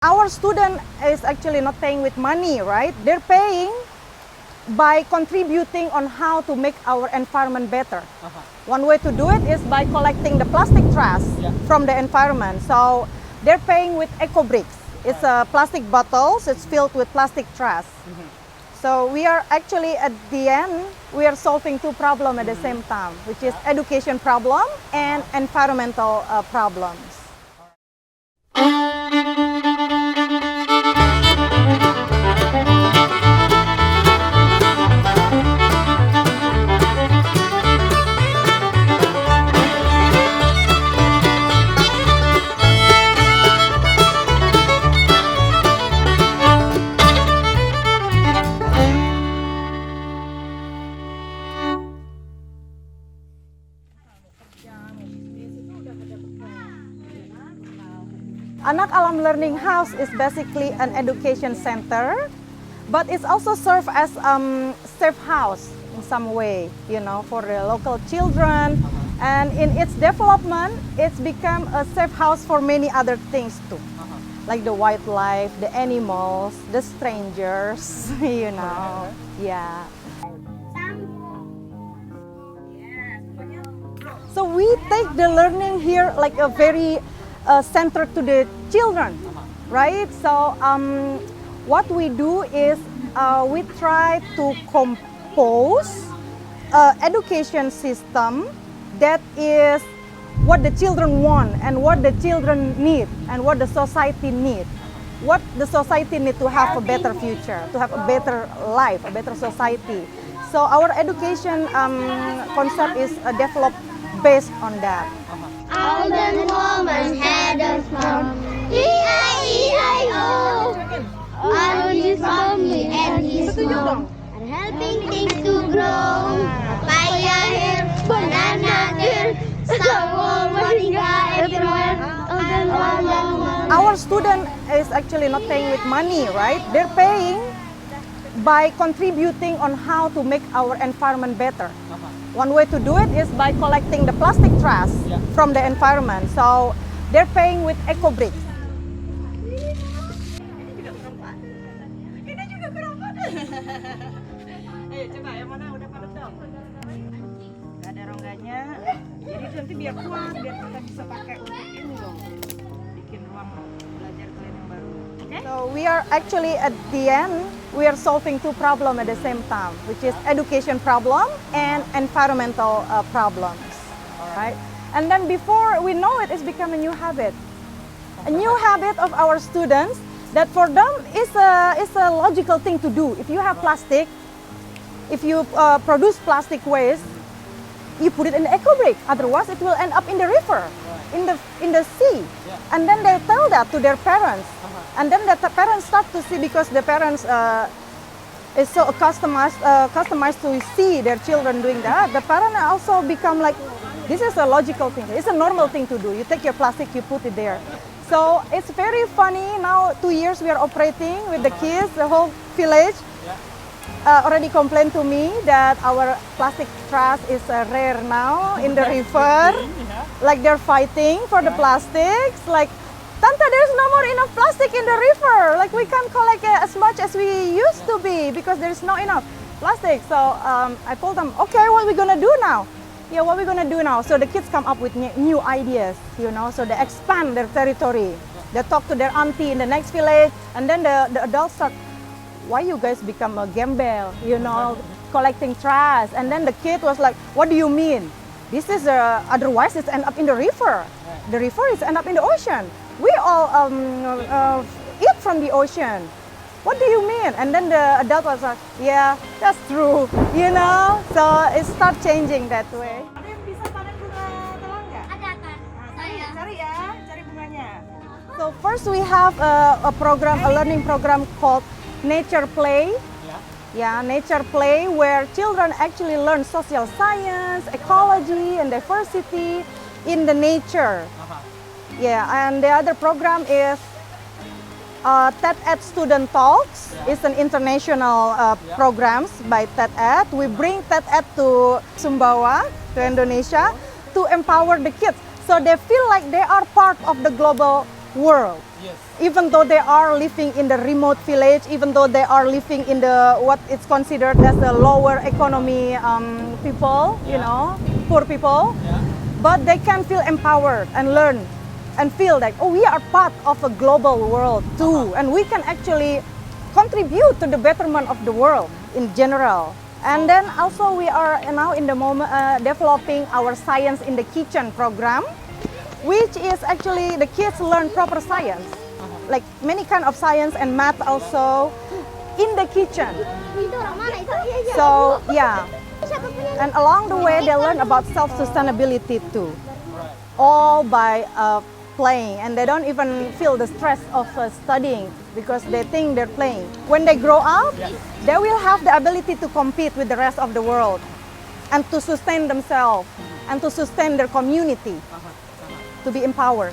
Our student is actually not paying with money, right? They're paying by contributing on how to make our environment better. One way to do it is by collecting the plastic trash from the environment. So they're paying with eco bricks. It's plastic bottles, it's filled with plastic trash. So we are actually at the end, we are solving two problems at the same time, which is education problem and environmental problems. Anak Alam Learning House is basically an education center, but it's also served as safe house in some way, you know, for the local children. And in its development, it's become a safe house for many other things too, like the wildlife, the animals, the strangers, you know, yeah. So we take the learning here like a very centered to the children, right? So what we do is we try to compose an education system that is what the children want and what the children need and what the society needs. What the society needs to have a better future, to have a better life, a better society. So our education concept is developed based on that. Olden woman had a farm, E-I-E-I-O. On his family and his mom, and helping things to grow. Papaya here, banana there, sour moringa everywhere. Olden woman. Our student is actually not paying with money, right? They're paying by contributing on how to make our environment better. One way to do it is by collecting the plastic trash from the environment. So they're paying with eco bricks. Ini juga kerompatan. Ayo coba yang mana udah padat dong. Gak ada rongganya. Jadi nanti biar kuat, biar kita bisa pakai untuk ini loh. Bikin ruang belajar kalian yang baru. Okay? So we are actually at the end, we are solving two problems at the same time, which is education problem and environmental problems, right? And then before we know it, it's become a new habit. A new habit of our students that for them is a logical thing to do. If you have plastic, if you produce plastic waste, you put it in the eco brick. Otherwise, it will end up in the river, in the sea. And then they tell that to their parents. And then the parents start to see, because the parents is so customized to see their children doing that. The parent also become like, this is a logical thing. It's a normal thing to do. You take your plastic, you put it there. So it's very funny. Now 2 years we are operating with the kids. The whole village already complained to me that our plastic trash is rare now in the river. Like they're fighting for the plastics. Like, Tante, there's no more enough plastic in the river. Like we can't collect as much as we used to be because there's not enough plastic. So I told them, okay, what are we gonna do now? Yeah, what are we gonna do now? So the kids come up with new ideas, you know. So they expand their territory. They talk to their auntie in the next village, and then the adults start, why you guys become a gambel, you know, collecting trash? And then the kid was like, what do you mean? This is otherwise it's end up in the river. The river is end up in the ocean. We all eat from the ocean. What do you mean? And then the adult was like, yeah, that's true, you know. So it start changing that way. Ada yang bisa panen bunga telang nggak? Ada kan? Saya. Cari ya, cari bunganya. So first we have a learning program called Nature Play. Yeah, Nature Play, where children actually learn social science, ecology, and diversity in the nature. Yeah, and the other program is TED-Ed Student Talks. It's an international programs by TED-Ed. We bring TED-Ed to Sumbawa, to Indonesia, to empower the kids. So they feel like they are part of the global world. Yes. Even though they are living in the remote village, even though they are living in the what it's considered as the lower economy people, you know, poor people, Yeah. but they can feel empowered and learn and feel like, oh, we are part of a global world too, and we can actually contribute to the betterment of the world in general. And then also we are now in the moment developing our science in the kitchen program, which is actually the kids learn proper science, like many kind of science and math also in the kitchen. Itu orang mana itu? So yeah, Siapa punya? and along the way they learn about self-sustainability too, Right. all by playing, and they don't even feel the stress of studying because they think they're playing. When they grow up, they will have the ability to compete with the rest of the world and to sustain themselves and to sustain their community, to be empowered.